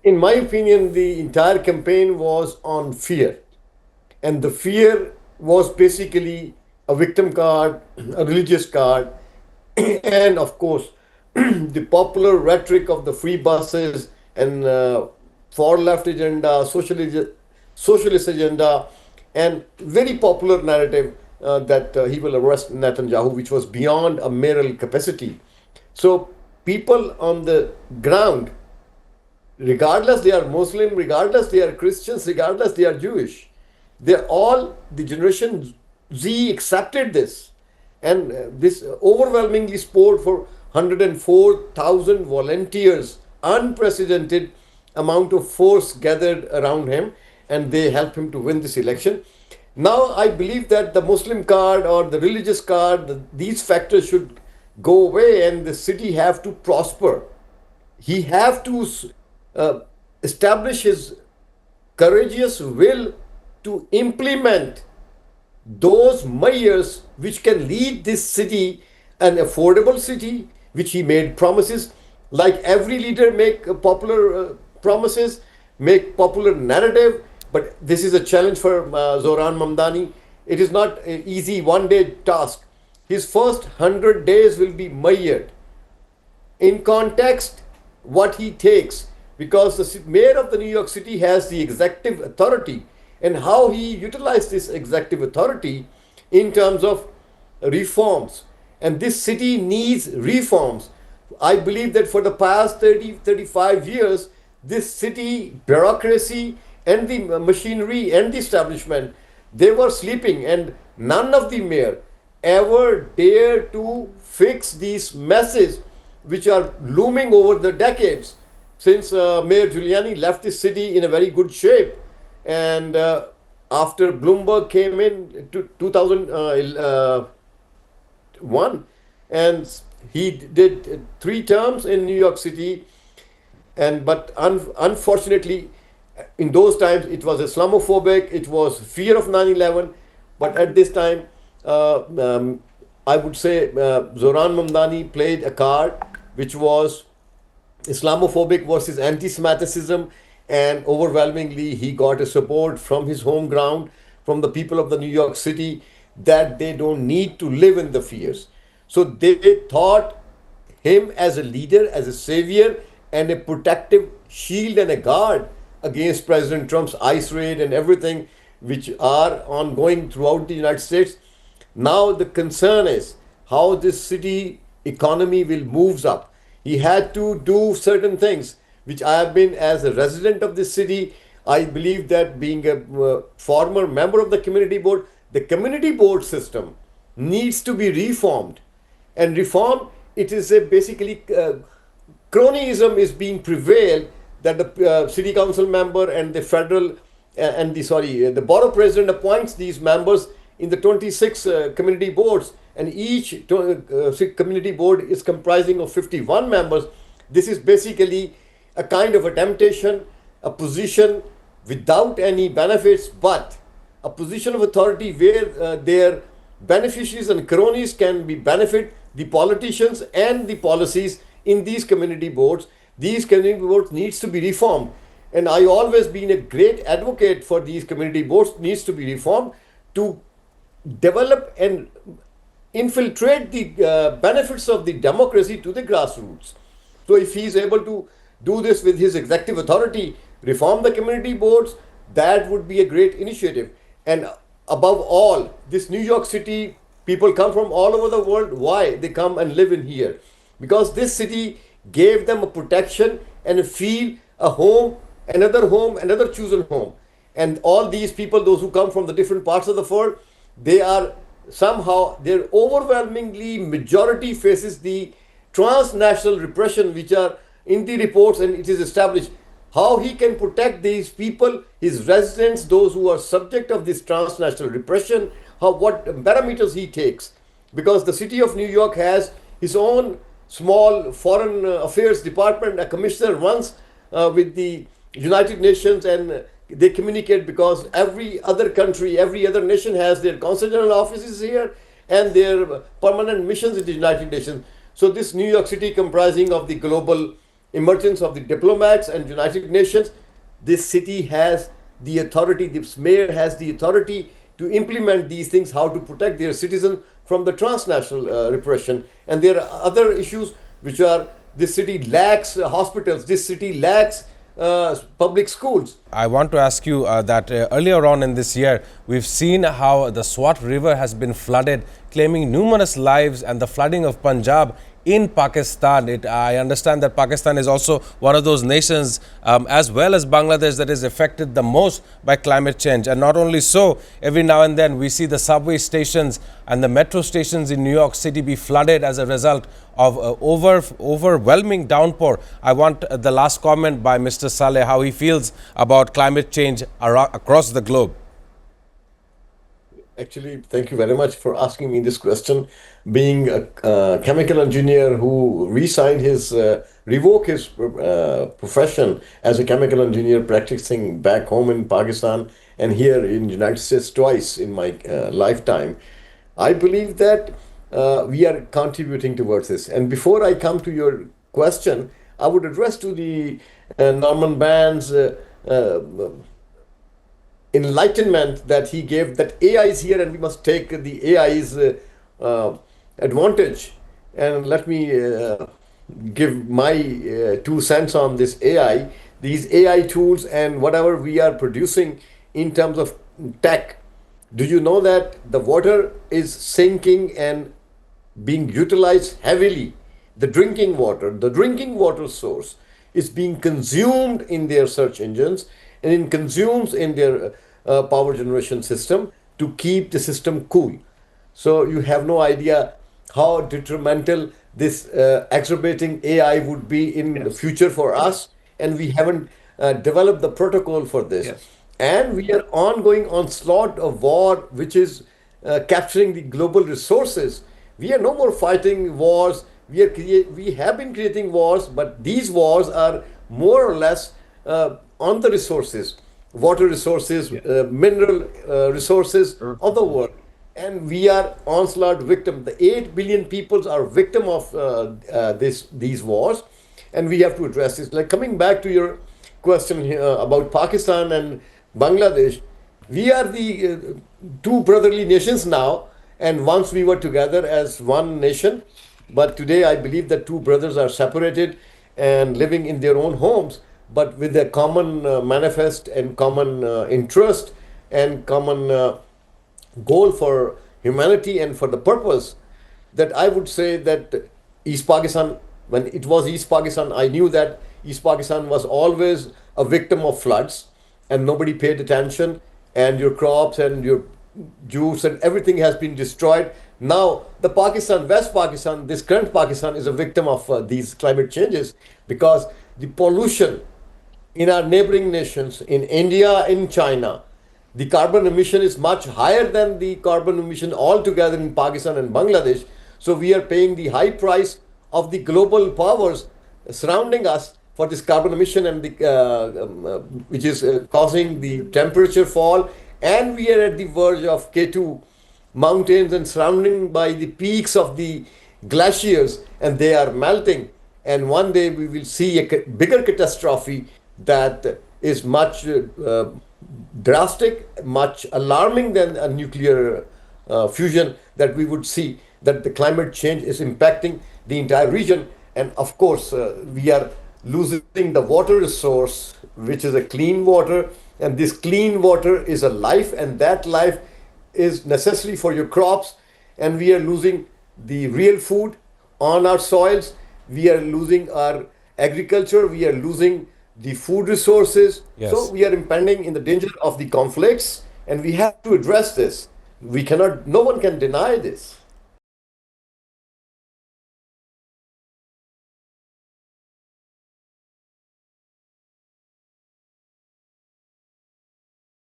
In my opinion, the entire campaign was on fear. And the fear was basically a victim card, a religious card, and of course, the popular rhetoric of the free buses and far left agenda, socialist agenda, and very popular narrative that he will arrest Netanyahu, which was beyond a mayoral capacity. So people on the ground, regardless they are Muslim, regardless they are Christians, regardless they are Jewish, they're all, the generation Z accepted this. And this overwhelmingly support for 104,000 volunteers, unprecedented amount of force gathered around him, and they helped him to win this election. Now I believe that the Muslim card or the religious card, these factors should go away, and the city have to prosper. He have to uh, establish his courageous will to implement those measures which can lead this city an affordable city, which he made promises. Like every leader make popular promises, make popular narrative, but this is a challenge for Zoran Mamdani. It is not an easy one day task. His first 100 days will be measured in context what he takes, because the mayor of the New York City has the executive authority, and how he utilized this executive authority in terms of reforms. And this city needs reforms. I believe that for the past 30, 35 years, this city bureaucracy and the machinery and the establishment, they were sleeping, and none of the mayor ever dared to fix these messes which are looming over the decades since Mayor Giuliani left the city in a very good shape. And after Bloomberg came in to 2001, and he did 3 terms in New York City, and but unfortunately, in those times it was Islamophobic, it was fear of 9/11. But at this time, I would say Zoran Mamdani played a card which was Islamophobic versus anti-Semitism, and overwhelmingly he got a support from his home ground, from the people of the New York City, that they don't need to live in the fears. So they thought him as a leader, as a savior, and a protective shield and a guard against President Trump's ICE raid and everything which are ongoing throughout the United States. Now the concern is how this city economy will moves up. He had to do certain things which I have been, as a resident of this city, I believe that being a former member of the community board system needs to be reformed. And reform, it is a basically cronyism is being prevailed, that the city council member and the federal and the borough president appoints these members in the 26 community boards, and each community board is comprising of 51 members. This is basically a kind of a temptation, a position without any benefits, but a position of authority where their beneficiaries and cronies can be benefit the politicians and the policies in these community boards. These community boards needs to be reformed, and I always been a great advocate for these community boards needs to be reformed to develop and infiltrate the benefits of the democracy to the grassroots. So if he is able to do this with his executive authority, reform the community boards, that would be a great initiative. And above all, this New York City, people come from all over the world. Why? They come and live in here. Because this city gave them a protection and a feel, a home, another chosen home. And all these people, those who come from the different parts of the world, they are somehow, their overwhelmingly majority faces the transnational repression which are in the reports, and it is established how he can protect these people, his residents, those who are subject of this transnational repression, how, what parameters he takes. Because the city of New York has his own small foreign affairs department, a commissioner runs with the United Nations, and they communicate, because every other country, every other nation has their consul general offices here and their permanent missions in the United Nations. So this New York City, comprising of the global emergence of the diplomats and United Nations, this city has the authority, this mayor has the authority to implement these things, how to protect their citizens from the transnational repression. And there are other issues which are, this city lacks hospitals, this city lacks public schools. I want to ask you that earlier on in this year, we've seen how the Swat River has been flooded, claiming numerous lives, and the flooding of Punjab in Pakistan. I understand that Pakistan is also one of those nations, as well as Bangladesh, that is affected the most by climate change. And not only so, every now and then we see the subway stations and the metro stations in New York City be flooded as a result of overwhelming downpour. I want the last comment by Mr. Salleh, how he feels about climate change across the globe. Actually, thank you very much for asking me this question. Being a chemical engineer who revoked his profession as a chemical engineer, practicing back home in Pakistan and here in United States twice in my lifetime, I believe that we are contributing towards this. And before I come to your question, I would address to the Norman Band's enlightenment that he gave, that AI is here and we must take the AI's advantage. And let me give my 2 cents on this AI. These AI tools and whatever we are producing in terms of tech, do you know that the water is sinking and being utilized heavily? The drinking water source is being consumed in their search engines and it consumes in their power generation system to keep the system cool. So you have no idea how detrimental this exacerbating AI would be in the future for us, and we haven't developed the protocol for this. Yes. And we are ongoing onslaught of war, which is capturing the global resources. We are no more fighting wars. We have been creating wars, but these wars are more or less on the resources, water resources, mineral resources of the world. And we are onslaught victim. The 8 billion peoples are victim of these wars, and we have to address this. Like, coming back to your question here about Pakistan and Bangladesh, we are the two brotherly nations now, and once we were together as one nation, but today I believe that two brothers are separated and living in their own homes, but with a common manifest and common interest and common goal for humanity and for the purpose. That I would say that East Pakistan, when it was East Pakistan, I knew that East Pakistan was always a victim of floods and nobody paid attention, and your crops and your juice and everything has been destroyed. Now the Pakistan, West Pakistan, this current Pakistan is a victim of these climate changes, because the pollution in our neighboring nations, in India, in China, the carbon emission is much higher than the carbon emission altogether in Pakistan and Bangladesh. So we are paying the high price of the global powers surrounding us for this carbon emission, and which is causing the temperature fall. And we are at the verge of K2 mountains and surrounding by the peaks of the glaciers, and they are melting. And one day we will see a bigger catastrophe that is much drastic, much alarming than a nuclear fusion that we would see, that the climate change is impacting the entire region. And of course, we are losing the water resource, which is a clean water. And this clean water is a life, and that life is necessary for your crops. And we are losing the real food on our soils. We are losing our agriculture. We are losing the food resources. Yes. So we are impending in the danger of the conflicts, and we have to address this. We cannot, no one can deny this.